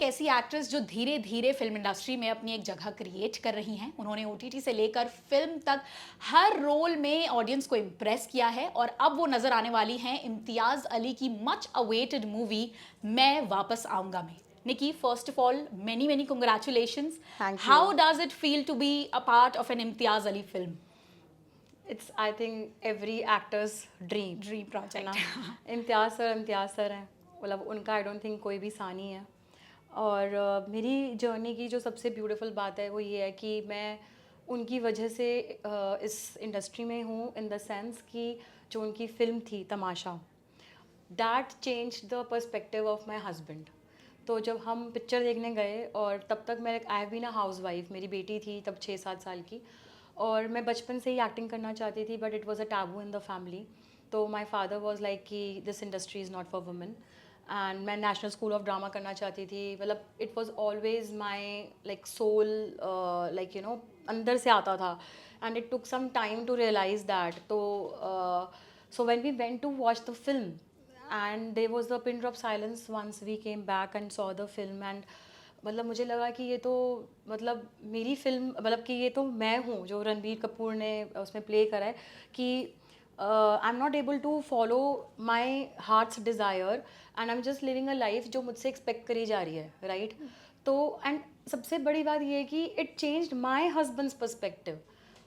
ऐसी एक्ट्रेस जो धीरे धीरे फिल्म इंडस्ट्री में अपनी एक जगह क्रिएट कर रही हैं। उन्होंने ओटीटी से लेकर फिल्म तक हर रोल में ऑडियंस को इम्प्रेस किया है और अब वो नजर आने वाली हैं इम्तियाज अली की मच अवेटेड मूवी मैं वापस आऊंगा में। Nikki, first of all, many, many congratulations. Thank How you. does it feel to be a part of an Imtiaz Ali film? It's I think every actor's dream. Dream है project. ना इम्तियाज़ sir हैं, मतलब उनका I don't think कोई भी सानी है। और मेरी जर्नी की जो सबसे ब्यूटीफुल बात है वो ये है कि मैं उनकी वजह से इस इंडस्ट्री में हूँ, इन द सेंस कि जो उनकी फ़िल्म थी Tamasha, that change the perspective of my husband. तो जब हम पिक्चर देखने गए और तब तक मैं I have been a housewife, मेरी बेटी थी तब 6-7 साल की, और मैं बचपन से ही एक्टिंग करना चाहती थी, but it was a taboo in the family. तो माई फादर वॉज लाइक कि this industry is not for women. And मैं नेशनल स्कूल ऑफ ड्रामा करना चाहती थी, मतलब it was always my like soul, like you know अंदर से आता था। And it took some time to realise that. तो so when we went to watch the film and there was the pin drop silence once we came back and saw the film, and मतलब मुझे लगा कि ये तो मतलब मेरी film, मतलब कि ये तो मैं हूँ जो रणबीर कपूर ने उसमें प्ले करा है कि I am not able to follow my heart's desire and I am just living a life जो मुझसे एक्सपेक्ट करी जा रही है, राइट। तो एंड सबसे बड़ी बात ये है कि it changed my husband's perspective.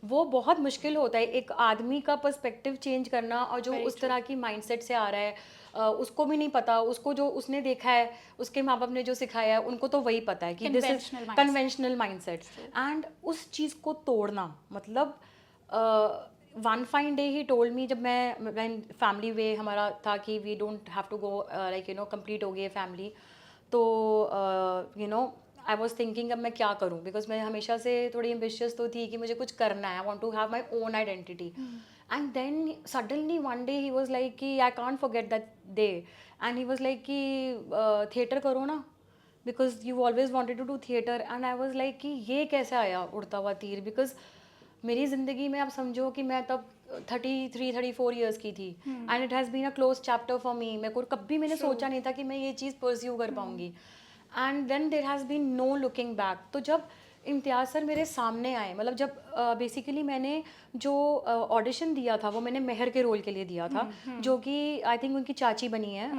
वो बहुत मुश्किल होता है एक आदमी का पर्सपेक्टिव चेंज करना, और जो Very उस true. तरह की माइंडसेट से आ रहा है, उसको भी नहीं पता, उसको जो उसने देखा है, उसके माँ बाप ने जो सिखाया है, उनको तो वही पता है कि this is Conventional mindset. Conventional mindset. And उस चीज़ को तोड़ना, मतलब वन फाइन डे ही टोल्ड मी, जब मैं फैमिली वे हमारा था कि we don't have to go, like you know complete हो गई है फैमिली। तो you know I was thinking अब मैं क्या करूँ, बिकॉज मैं हमेशा से थोड़ी एम्बिशियस तो थी कि मुझे कुछ करना है, I want to have my own identity. And then suddenly one day he was like कि I can't forget that day, and he was like कि थिएटर करो ना, because you always wanted to do theatre. And I was like कि ये कैसे आया उड़ता हुआ तीर, बिकॉज मेरी ज़िंदगी में आप समझो कि मैं तब 33-34 ईयर्स की थी, and it has been a close chapter for me. मेरे को कभी मैंने सोचा नहीं था कि मैं ये चीज़ परस्यू कर पाऊँगी, and then there has been no looking back. तो जब इम्तियाज़ सर मेरे सामने आए, मतलब जब बेसिकली मैंने जो ऑडिशन दिया था वो मैंने मेहर के रोल के लिए दिया था, जो कि आई थिंक उनकी चाची बनी है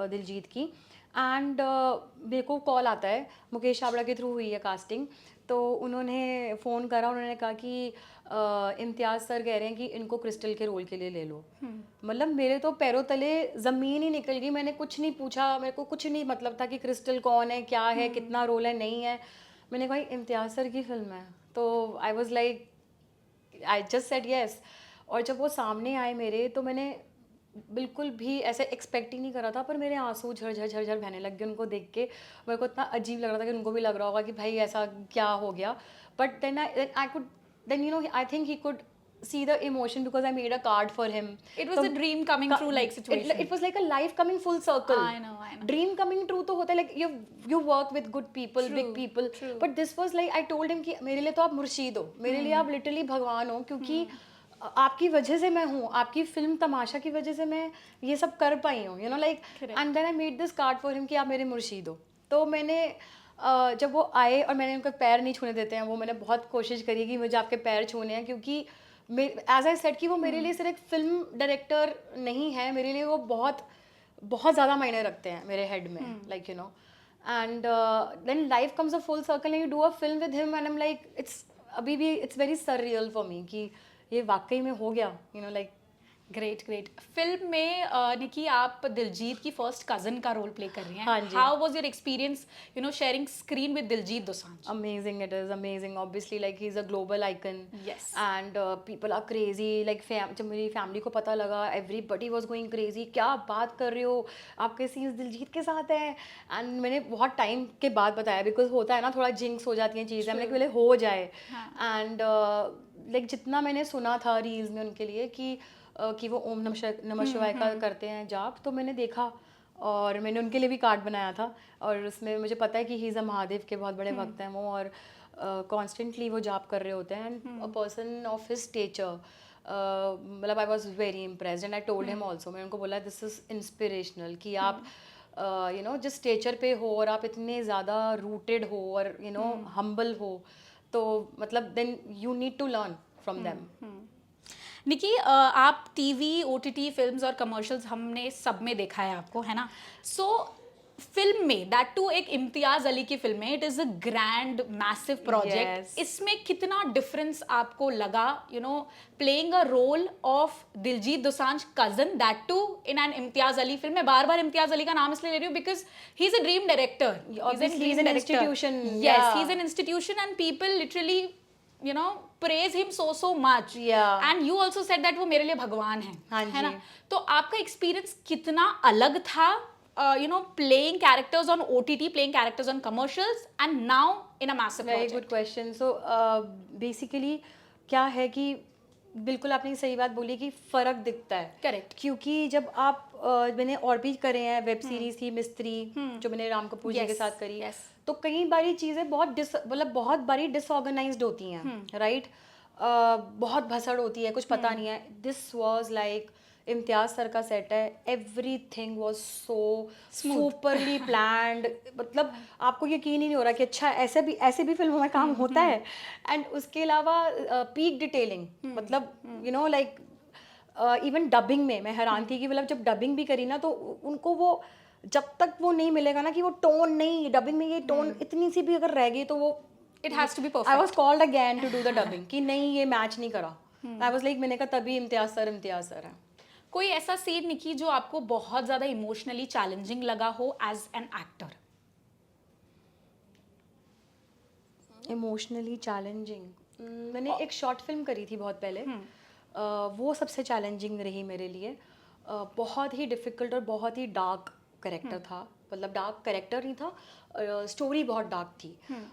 दिलजीत की। एंड मेरे को कॉल आता है, मुकेश छाबड़ा के थ्रू हुई है कास्टिंग। तो उन्होंने फ़ोन करा, उन्होंने कहा कि इम्तियाज़ सर कह रहे हैं कि इनको क्रिस्टल के रोल के लिए ले लो। मतलब मेरे तो पैरों तले ज़मीन ही निकल गई, मैंने कुछ नहीं पूछा, मेरे को कुछ नहीं मतलब था कि क्रिस्टल कौन है, क्या है, कितना रोल है, नहीं है। मैंने कहा इम्तियाज़ सर की फिल्म है, तो आई was like I just said yes. और जब वो सामने आए मेरे, तो मैंने बिल्कुल भी ऐसे एक्सपेक्ट ही नहीं करा था, पर मेरे आंसू झरझर झरझर बहने लग गए उनको देख के। मेरे को इतना अजीब लग रहा था कि उनको भी लग रहा होगा कि भाई ऐसा क्या हो गया। But then I could, then you know I think he could see the emotion because I made a card for him. It was a dream coming true like situation. It was like a life coming full circle. I know, I know. Dream coming true तो होता है, like you work with good people, True, big people. true. But this was like I told him कि मेरे लिए तो आप मुर्शीद हो, मेरे लिए आप literally भगवान हो, क्योंकि आपकी वजह से मैं हूँ, आपकी फिल्म तमाशा की वजह से मैं ये सब कर पाई हूँ, you know like. And then I made this card for him कि आप मेरे मुर्शीद हो। तो मैंने जब वो आए और मैंने उनके पैर नहीं छूने देते हैं वो, मैंने बहुत कोशिश करी कि मुझे आपके पैर छूने हैं, क्योंकि एज आई सेड कि वो मेरे लिए सिर्फ एक फिल्म डायरेक्टर नहीं है, मेरे लिए वो बहुत बहुत ज़्यादा मायने रखते हैं मेरे हेड में, like you know. And then life comes a full circle and you do a film with him, and I am like it's अभी भी it's very surreal for me कि ये वाकई में हो गया, you know like. Great great. Film में निकी आप दिलजीत की फर्स्ट कजन का रोल प्ले कर रही हैं। हाँ जी। How was your experience sharing screen with Diljit Dosanjh? Amazing, it is amazing. Obviously, like he's a global icon. Yes. And people are crazy. Like जब मेरी फैमिली को पता लगा, everybody was going crazy. क्या बात कर रहे हो, आपके सीन्स दिलजीत के साथ हैं। एंड मैंने बहुत टाइम के बाद बताया, बिकॉज होता है ना थोड़ा जिंक्स हो जाती हैं चीज़ें, मैंने पहले हो जाए। एंड लाइक जितना मैंने सुना था रील्स में उनके लिए कि वो ओम नमः शिवाय का करते हैं जाप, तो मैंने देखा और मैंने उनके लिए भी कार्ड बनाया था। और उसमें मुझे पता है कि ही इज़ अ महादेव के बहुत बड़े भक्त हैं वो, और कॉन्स्टेंटली वो जाप कर रहे होते हैं। And a person of his stature, मतलब I was very impressed and I told him also, मैंने उनको बोला दिस इज़ इंस्पिरेशनल कि आप यू नो जिस स्टेचर पे हो और आप इतने ज़्यादा रूटेड हो और यू नो हम्बल हो, तो मतलब then you need to learn from them. Niki, आप टीवी, ओटीटी फिल्म्स और कमर्शियल्स हमने सब में देखा है आपको, है ना? सो फिल्म में, दैट टू एक इम्तियाज अली की फिल्म में, it is a grand massive project. Yes. इसमें कितना डिफरेंस आपको लगा, you know, playing a role of Diljit Dosanjh cousin, that too in an Imtiaz Ali film? मैं बार बार इम्तियाज अली का नाम इसलिए ले रही हूँ because he is a dream director, Obviously, he's an institution, yes, yeah. he's an institution and people literally, you know, praise him so much. Yeah. And you also said that वो मेरे लिए भगवान है, हाँ है ना? जी। तो आपका एक्सपीरियंस कितना अलग था, you know, playing characters on OTT, playing characters on commercials, and now in a massive very project? Good question. So basically क्या है कि बिल्कुल आपने सही बात बोली कि फ़र्क दिखता है। Correct. क्योंकि जब आप मैंने और भी करे हैं, वेब सीरीज थी मिस्त्री जो मैंने राम कपूर जी के Yes, साथ करी, yes. तो कई बारी चीज़ें मतलब बहुत बारी डिसऑर्गेनाइज्ड होती हैं, राइट? बहुत भसड़ होती है, कुछ पता नहीं है। This was like Imtiaz sir का सेट है, एवरीथिंग वाज सो सुपरली प्लान्ड, मतलब आपको यकीन ही नहीं हो रहा कि अच्छा ऐसे भी फिल्मों में काम होता है। एंड उसके अलावा पीक डिटेलिंग, मतलब you know like even dubbing में मैं हैरान थी कि मतलब जब डबिंग भी करी ना, तो उनको वो जब तक वो नहीं मिलेगा ना कि वो टोन नहीं, डबिंग में ये टोन इतनी सी भी अगर रह गई तो वो It has to be I perfect. Was called again to do the dubbing कि नहीं ये मैच नहीं करा। आई वॉज लाइक मैंने कहा तभी इम्तियाज सर है। कोई ऐसा सीन निकी जो आपको बहुत ज्यादा इमोशनली चैलेंजिंग लगा हो as an actor? Emotionally challenging मैंने एक शॉर्ट फिल्म करी थी बहुत पहले, वो सबसे चैलेंजिंग रही मेरे लिए। बहुत ही डिफ़िकल्ट और बहुत ही डार्क करेक्टर था, मतलब डार्क करेक्टर नहीं था, स्टोरी बहुत डार्क थी।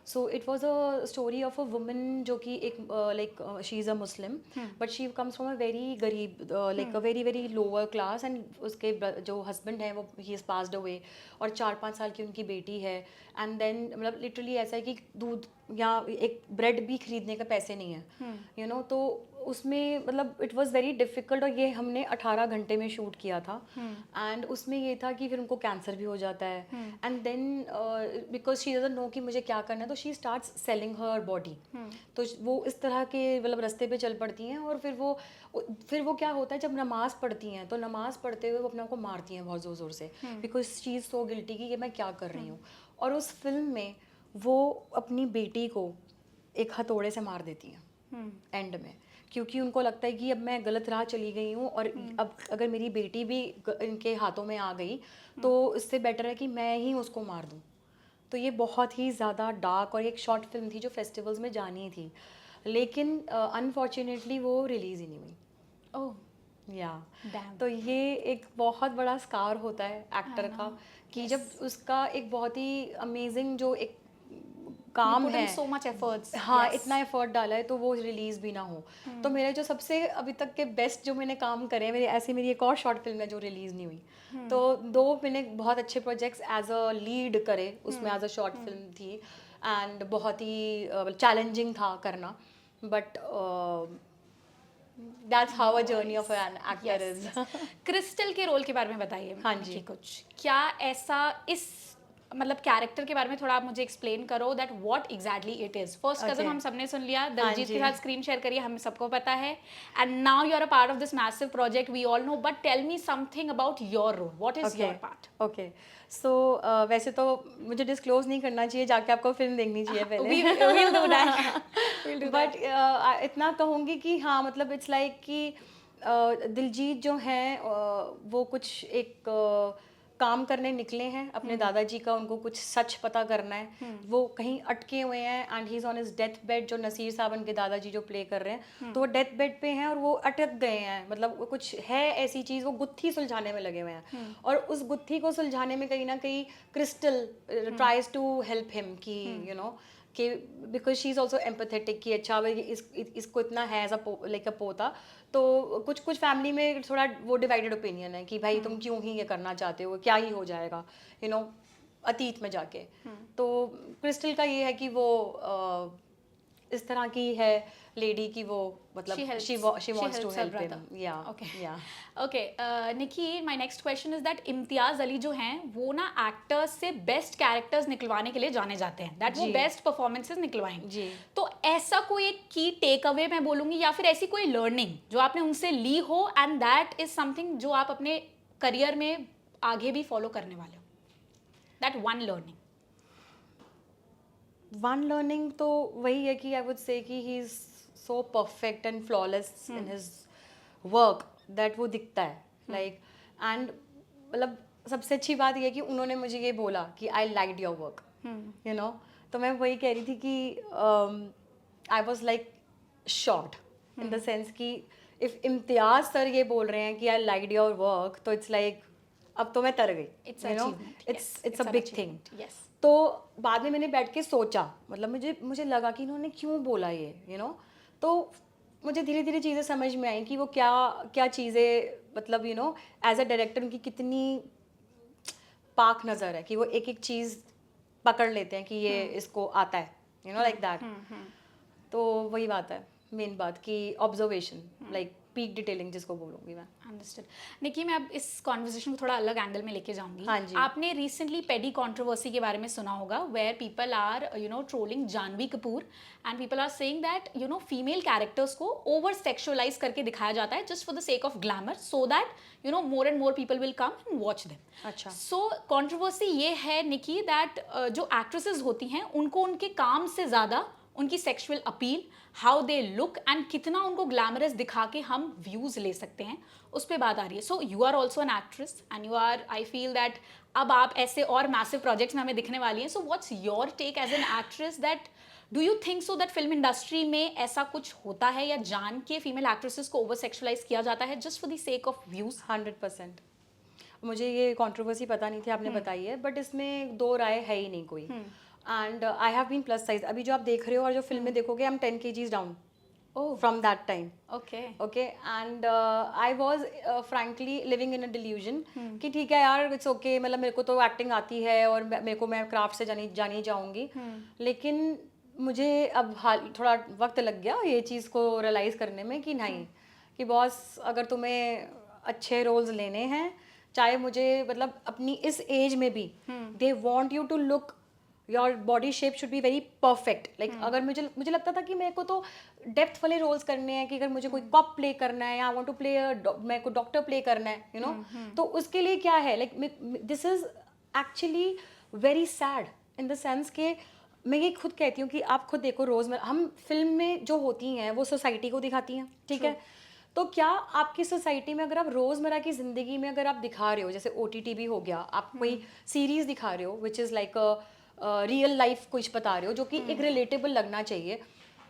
So it was a story of a woman जो कि एक like she is a Muslim, but she comes from a very गरीब, like a very very lower class, and उसके जो हस्बैंड है वो ही इज़ पास्ड अवे, और 4-5 साल की उनकी बेटी है। एंड देन मतलब लिटरली ऐसा है कि दूध या एक ब्रेड भी खरीदने का पैसे नहीं है, यू नो। तो उसमें मतलब इट वाज वेरी डिफ़िकल्ट, और ये हमने 18 घंटे में शूट किया था। एंड उसमें ये था कि फिर उनको कैंसर भी हो जाता है, and then because she doesn't know कि मुझे क्या करना है, तो she starts selling her body. तो वो इस तरह के मतलब रास्ते पे चल पड़ती हैं, और फिर वो क्या होता है जब नमाज पढ़ती हैं, तो नमाज पढ़ते हुए वो अपने आप को मारती हैं बहुत ज़ोर से, because she is so guilty कि ये मैं क्या कर रही हूँ। और उस फिल्म में वो अपनी बेटी को एक हथौड़े से मार देती हैं एंड में, क्योंकि उनको लगता है कि अब मैं गलत राह चली गई हूँ, और अब अगर मेरी बेटी भी इनके हाथों में आ गई तो इससे बेटर है कि मैं ही उसको मार दूँ। तो ये बहुत ही ज़्यादा डार्क और एक शॉर्ट फिल्म थी जो फेस्टिवल्स में जानी थी, लेकिन अनफॉर्चुनेटली वो रिलीज़ ही नहीं हुई। ओह, या डैम। तो ये एक बहुत बड़ा स्कार होता है एक्टर का, कि जब उसका एक बहुत ही अमेजिंग जो एक काम put in है, so much efforts. हाँ Yes. इतना एफर्ट डाला है, तो वो रिलीज भी ना हो। तो मेरे जो सबसे अभी तक के बेस्ट जो मैंने काम करे हैं, मेरी एक और शॉर्ट फिल्म है जो रिलीज नहीं हुई। तो 2 मैंने बहुत अच्छे प्रोजेक्ट्स एज अ लीड करे, उसमें एज अ शॉर्ट फिल्म थी, एंड बहुत ही चैलेंजिंग था करना, but that's how a journey of an actor is. Crystal के रोल के बारे में बताइए। हाँ जी। कि कुछ क्या ऐसा इस मतलब कैरेक्टर के बारे में थोड़ा आप मुझे एक्सप्लेन करो, that what exactly it is. First cousin Okay. हम सबने सुन लिया, हाँ दलजीत के जी। साथ स्क्रीन शेयर करिए, हम सबको पता है, and now you are a part of this massive project, we all know, but tell me something about your role, what is your part? Okay. So वैसे तो मुझे डिस्क्लोज नहीं करना चाहिए, जाके आपको फिल्म देखनी चाहिए पहले। we'll do that. We'll do but इतना कहूँगी कि हाँ मतलब इट्स लाइक कि दिलजीत जो हैं वो कुछ एक काम करने निकले हैं अपने दादाजी का, उनको कुछ सच पता करना है। वो कहीं अटके हुए हैं, and he is on his death bed, जो नसीर साहब उनके दादाजी जो प्ले कर रहे हैं, तो वो डेथ बेड पे हैं और वो अटक गए हैं, मतलब वो कुछ है ऐसी चीज़, वो गुत्थी सुलझाने में लगे हुए हैं, और उस गुत्थी को सुलझाने में कहीं ना कहीं Crystal tries to help him कि यू नो कि because she is also empathetic कि अच्छा भाई इसको इतना है एज अ लाइक अ पोता। तो कुछ कुछ फैमिली में थोड़ा वो डिवाइडेड ओपिनियन है कि भाई तुम क्यों ही ये करना चाहते हो, क्या ही हो जाएगा यू नो अतीत में जाके। तो क्रिस्टल का ये है कि वो इस तरह की है लेडी की वो मतलब she wants to help him. Yeah. Okay. Yeah. Okay. Nikki, my next question is that Imtiaz Ali जो हैं वो ना एक्टर्स से बेस्ट कैरेक्टर्स निकलवाने के लिए जाने जाते हैं, दैट वो जी। Best performances निकलवाएंगे। जी। तो ऐसा कोई एक की टेक अवे मैं बोलूंगी या फिर ऐसी कोई लर्निंग जो आपने उनसे ली हो एंड दैट इज समथिंग जो आप अपने करियर में आगे भी फॉलो करने वाले हो, that one learning. One learning तो वही है कि आई वुड से कि he is so perfect and flawless in his work that वो दिखता है लाइक एंड मतलब सबसे अच्छी बात ये है कि उन्होंने मुझे ये बोला कि I liked your work, you know. तो मैं वही कह रही थी कि आई was like shocked in the sense कि इफ इम्तियाज सर ये बोल रहे हैं कि आई लाइक्ड योर वर्क तो इट्स लाइक अब तो मैं तर गई, you know, it's a big thing. तो बाद में मैंने बैठ के सोचा, मतलब मुझे लगा कि इन्होंने क्यों बोला ये, यू नो। तो मुझे धीरे धीरे चीज़ें समझ में आई कि वो क्या क्या चीज़ें मतलब you know as a director उनकी कितनी पाक नज़र है कि वो एक एक चीज़ पकड़ लेते हैं कि ये इसको आता है, यू नो, लाइक दैट। तो वही बात है, मेन बात कि ऑब्जर्वेशन, लाइक पीक डिटेलिंग जिसको बोलूँगी मैं। अंडरस्टूड। निकी, मैं अब इस कॉन्वर्सेशन को थोड़ा अलग एंगल में लेके जाऊंगी। हाँ जी। आपने रिसेंटली पेडी कंट्रोवर्सी के बारे में सुना होगा, where people are you know trolling Janhvi Kapoor and people are saying that you know female characters को ओवर सेक्सुअलाइज करके दिखाया जाता है just for the sake of glamour, so that you know more and more people will come and watch them. अच्छा। So controversy ये है निकी that जो actresses होती हैं उनको उनके काम से ज़्यादा उनकी sexual appeal, how they look and कितना उनको ग्लैमरस दिखा के हम व्यूज ले सकते हैं, उस पर बात आ रही है। So you are also an actress and you are, I feel that अब आप ऐसे और मैसिव प्रोजेक्ट्स में हमें दिखने वाली हैं। So what's your take as an actress, that do you think so that film industry में ऐसा कुछ होता है या जान के फीमेल एक्ट्रेसेस को ओवर सेक्सुअलाइज किया जाता है just for the sake of views? 100%। मुझे ये कंट्रोवर्सी पता नहीं थी, आपने बताई है, बट इसमें दो राय है ही नहीं कोई। And I have been plus size, अभी जो आप देख रहे हो और जो फिल्म में देखोगे, I am 10 kgs down from that time. Okay and I was frankly living in a delusion कि ठीक है यार, इट्स ओके, मतलब मेरे को तो एक्टिंग आती है और मैं क्राफ्ट से जानी जाऊंगी। लेकिन मुझे अब थोड़ा वक्त लग गया ये चीज़ को रियलाइज करने में कि नहीं, कि बॉस अगर तुम्हें अच्छे रोल्स लेने हैं, चाहे मुझे मतलब अपनी इस एज में भी they want you to look, your body shape should be very perfect. Like अगर मुझे लगता था कि मेरे को तो डेप्थ वाले रोल्स करने हैं, कि अगर मुझे कोई कॉप प्ले करना है या वांट टू प्ले मेरे को डॉक्टर प्ले करना है, यू नो, तो उसके लिए क्या है, like this is actually very sad in the sense के मैं ये खुद कहती हूँ कि आप खुद देखो, रोज़मर्रा हम फिल्म में जो होती हैं वो सोसाइटी को दिखाती हैं, ठीक है। तो क्या आपकी सोसाइटी में अगर आप रोज़मर्रा की ज़िंदगी में अगर आप दिखा रहे हो, जैसे OTT भी हो गया, आप कोई सीरीज़ दिखा रहे हो which is like real life कुछ बता रहे हो जो कि एक रिलेटेबल लगना चाहिए।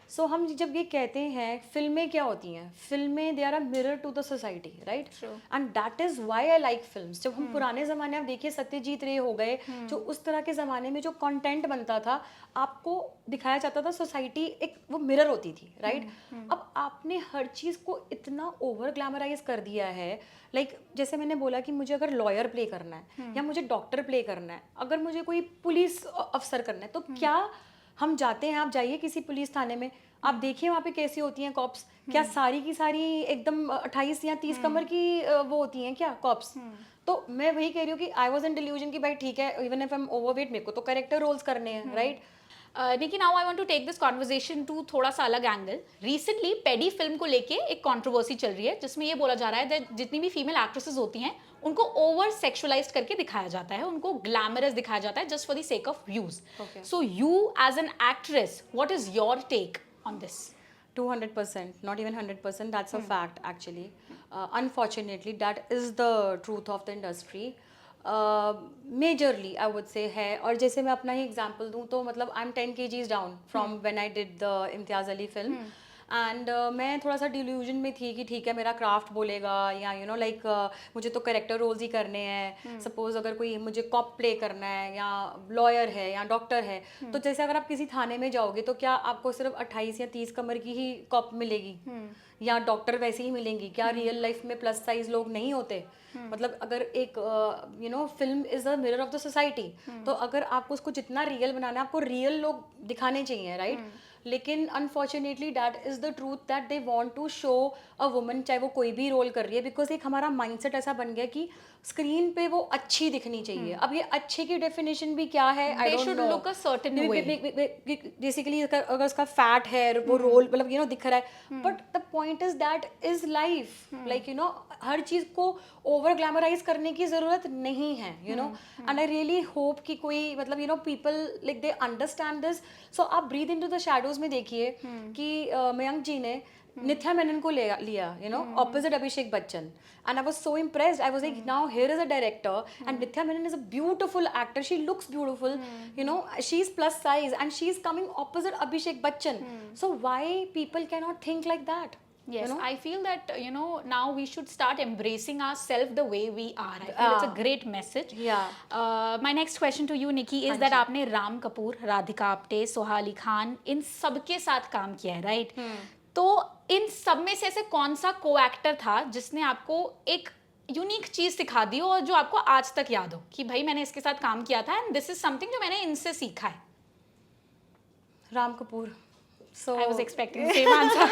सो हम जब ये कहते हैं, फिल्में क्या होती हैं, फिल्में they are a mirror to the society, right, and that is why I like films. जब हम पुराने ज़माने, आप देखिए सत्यजीत रे हो गए, जो उस तरह के ज़माने में जो कंटेंट बनता था, आपको दिखाया जाता था, सोसाइटी एक वो मिरर होती थी, राइट। अब आपने हर चीज़ को इतना ओवर ग्लैमराइज कर दिया है, लाइक जैसे मैंने बोला कि मुझे अगर लॉयर प्ले करना है या मुझे डॉक्टर प्ले करना है, अगर मुझे कोई पुलिस अफसर करना है, तो क्या हम जाते हैं, आप जाइए किसी पुलिस थाने में, आप देखिए वहाँ पे कैसी होती हैं कॉप्स, क्या सारी की सारी एकदम 28 या 30 कमर की वो होती हैं क्या कॉप्स? तो मैं वही कह रही हूँ कि आई वॉज इन डिल्यूजन कि भाई ठीक है, even if I am overweight, मेरे को तो कैरेक्टर रोल्स करने हैं, राइट। लेकिन now I want to take this conversation to थोड़ा सा अलग एंगल। रिसेंटली पेडी फिल्म को लेके एक कंट्रोवर्सी चल रही है जिसमें ये बोला जा रहा है दैट जितनी भी फीमेल एक्ट्रेसेस होती हैं उनको ओवर सेक्सुअलाइज्ड करके दिखाया जाता है, उनको ग्लैमरस दिखाया जाता है just for the sake of views. So you as an actress, what is your take on this? 200%, not even 100%, that's a fact actually. Unfortunately, that is the truth of the industry. Majorly I would say है, और जैसे मैं अपना ही example दूँ तो मतलब I'm 10 kgs down from when I did the Imtiaz Ali film, and मैं थोड़ा सा डिल्यूजन में थी कि ठीक है मेरा क्राफ्ट बोलेगा, या यू नो लाइक मुझे तो कैरेक्टर रोल्स ही करने हैं। सपोज अगर कोई मुझे कॉप प्ले करना है या लॉयर है या डॉक्टर है, तो जैसे अगर आप किसी थाने में जाओगे तो क्या आपको सिर्फ 28 या 30 कमर की ही कॉप मिलेगी या डॉक्टर वैसे ही मिलेंगी? क्या रियल लाइफ में प्लस साइज लोग नहीं होते? मतलब अगर एक you know film is a mirror of the society, तो अगर आपको उसको जितना रियल बनाना है, आपको रियल लोग दिखाने चाहिए, राइट। लेकिन unfortunately that is the truth that they want to show a woman, चाहे वो कोई भी रोल कर रही है, बिकॉज एक हमारा माइंडसेट ऐसा बन गया कि स्क्रीन पे वो अच्छी दिखनी चाहिए. अब ये अच्छे की डेफिनेशन भी क्या है, I They don't should know. look a certain way. Basically अगर उसका फैट है, वो रोल मतलब यू नो दिख रहा है, but the point is that is life, like you know हर चीज को ओवर ग्लैमराइज करने की जरूरत नहीं है, you know. And I really hope कि कोई मतलब you know people like they understand this. So आप ब्रीथ इनटू द शैडोज में देखिए कि मयंक जी ने नित्या मेनन को लिया, you know, opposite Abhishek Bachchan. And I was so impressed. I was like, now here is a director, and Nithya Menon is a beautiful actor. She looks beautiful. You know, she's plus size, and she's coming opposite Abhishek Bachchan. So why people cannot think like that? Yes, You know? I feel that you know now we should start embracing ourselves the way we are. I feel it's a great message. Yeah. My next question to you, Nikki, is that आपने राम कपूर, राधिका आप्टे, सोहा अली खान इन सबके साथ काम किया है, right? तो इन सब में से ऐसे कौन सा को एक्टर था जिसने आपको एक यूनिक चीज सिखा दी हो और जो आपको आज तक याद हो कि भाई मैंने इसके साथ काम किया था एंड दिस इज समथिंग जो मैंने इनसे सीखा है? Ram Kapoor. So I was expecting the same answer.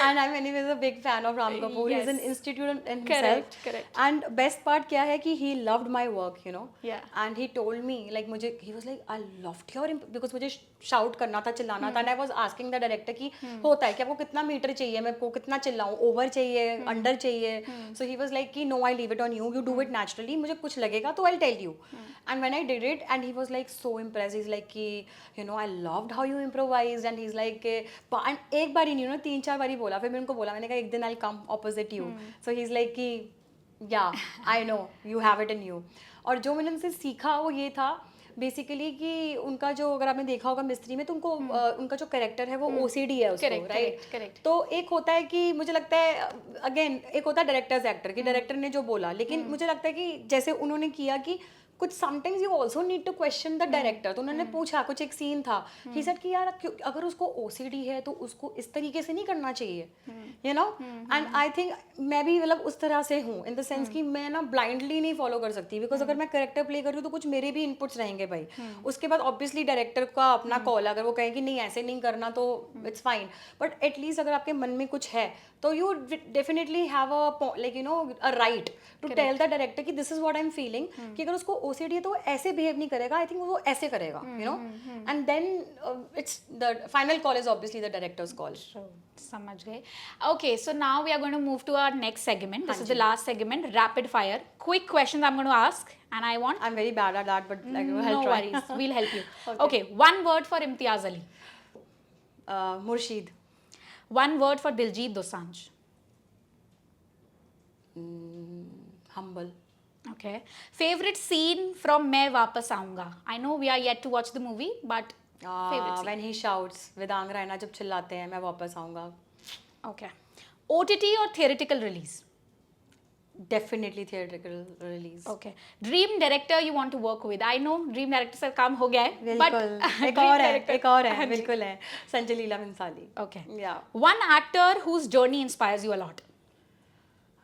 And I'm anyways a big fan of Ram Kapoor. Yes. He's an institute in himself. Correct, correct. And best part क्या है कि he loved my work, you know. Yeah. And he told me like मुझे he was like I loved your because मुझे shout करना था, चिल्लाना था. And I was asking the director कि होता है कि आपको कितना मीटर चाहिए, मैं आपको कितना चिल्लाऊं, ओवर चाहिए, अंडर चाहिए. So he was like कि no, I leave it on you. You do it naturally. मुझे कुछ लगेगा तो I'll tell you. And when I did it, and he was like so impressed. He's like कि you know I loved how you improvised. And he's like and एक बार ही नहीं, 3-4 बार ही बोला. फिर मैंने उनको बोला, मैंने कहा एक दिन I'll come opposite you. So he's like कि yeah, I know you have it in you. और जो मैंने उनसे सीखा वो ये था बेसिकली कि उनका जो, अगर आपने देखा होगा मिस्त्री में, तो उनको उनका जो कैरेक्टर है वो OCD है उसको, Correct, राइट? correct, correct. तो एक होता है कि मुझे लगता है अगेन एक होता है डायरेक्टर्स एक्टर कि डायरेक्टर ने जो बोला, लेकिन मुझे लगता है कि जैसे उन्होंने किया कि कुछ sometimes you also need to question the director. तो उन्होंने पूछा, कुछ एक सीन था, ही सेड कि यार अगर उसको OCD है तो उसको इस तरीके से नहीं करना चाहिए, you know. And I think मैं भी मतलब उस तरह से हूँ इन द सेंस कि मैं ना ब्लाइंडली नहीं फॉलो कर सकती, बिकॉज अगर मैं कैरेक्टर प्ले कर रही हूँ तो कुछ मेरे भी इनपुट्स रहेंगे भाई. उसके बाद ऑब्वियसली डायरेक्टर का अपना कॉल, अगर वो कहें कि नहीं ऐसे नहीं करना तो इट्स फाइन, बट एटलीस्ट अगर आपके मन में कुछ है तो you definitely have a like you know a right to tell the director कि this is what I am feeling, कि अगर उसको OCD है तो वो ऐसे बिहेव नहीं करेगा, आई थिंक वो ऐसे करेगा, you know. And then it's the final call is obviously the director's call. समझ गए. Okay, so now we are going to move to our next segment. This is the last segment, rapid fire. Quick questions I'm going to ask, and I want. I'm very bad at that, but like, I'll No try. worries, we'll help you. Okay, one word for Imtiaz Ali. Murshid. One word for Diljit Dosanjh. Humble. Okay. Favorite scene from मैं वापस आऊँगा. I know we are yet to watch the movie, but favorite scene. When he shouts, Vedang Raina जब चिल्लाते हैं, मैं वापस आऊँगा. Okay. OTT or theatrical release? Definitely theatrical release. Okay. Dream director you want to work with? I know dream director से काम हो गया है, but बिल्कुल. एक dream और है, director- एक और है, बिल्कुल है. Sanjay Leela Bhansali. Okay. Yeah. One actor whose journey inspires you a lot.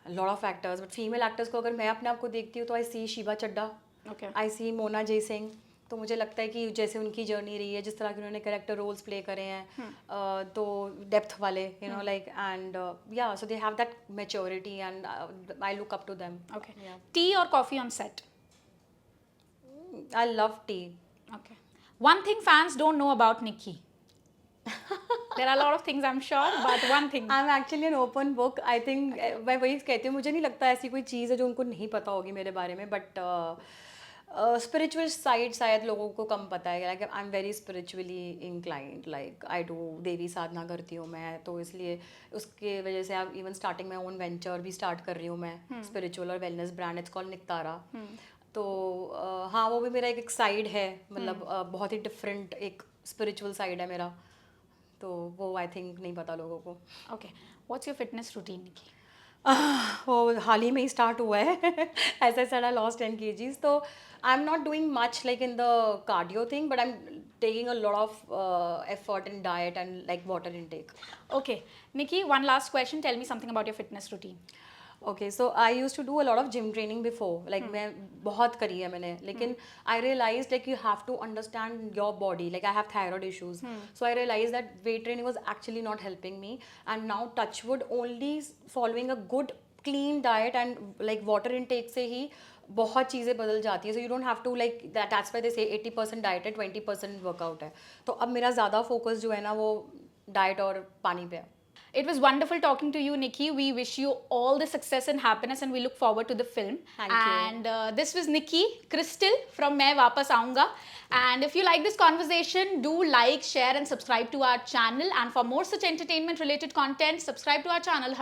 A lot of actors, but female actors को अगर मैं अपने आप को देखती हूँ तो I see Shiva Chadda. Okay. I see Mona जय सिंह. तो मुझे लगता है कि जैसे उनकी जर्नी रही है, जिस तरह के उन्होंने कैरेक्टर रोल्स प्ले करे हैं, तो डेप्थ वाले, यू नो, लाइक, एंड या so they have that maturity and I look up to them. Okay. Tea or coffee on set? I love tea. Okay. One thing fans don't know about Nikki. There are a lot of things I'm sure, but one thing. I am actually an open book. I think मैं वही कहती हूँ, मुझे नहीं लगता ऐसी कोई चीज़ है जो उनको नहीं पता होगी मेरे बारे में, बट स्पिरिचुअल साइड शायद लोगों को कम पता है. Like I am very spiritually inclined, like I do देवी साधना करती हूँ मैं, तो इसलिए उसके वजह से अब even starting my own venture भी स्टार्ट कर रही हूँ मैं, स्पिरिचुअल और wellness brand, it's called Niktara. तो हाँ, वो भी मेरा एक साइड है, मतलब बहुत ही डिफरेंट एक स्पिरिचुअल साइड है मेरा, तो वो आई थिंक नहीं पता लोगों को. Okay. What's your fitness routine, Nikki? वो हाल ही में ही स्टार्ट हुआ है. ऐसा सारा लॉस्ट 10 kgs. तो आई am not doing much like in the cardio thing, but I am taking a lot of effort in diet and like water intake. Okay. Nikki, one last question. Tell me something about your fitness routine. Okay so I use to do a lot of gym training before like मैं बहुत करी है मैंने लेकिन I realise like you have to understand your body like I have thyroid issues so I realise that weight training was actually not helping me and now touchwood only following a good clean diet and like water intake से ही बहुत चीज़ें बदल जाती है so you don't have to like that's why they say 80% diet है 20% workout है तो अब मेरा ज़्यादा फोकस जो है ना वो डाइट और पानी पे है. It was wonderful talking to you, Nikki. We wish you all the success and happiness, and we look forward to the film. Thank you. And this was Nikki Crystal from Main Wapas Aunga. And if you like this conversation, do like, share, and subscribe to our channel. And for more such entertainment-related content, subscribe to our channel.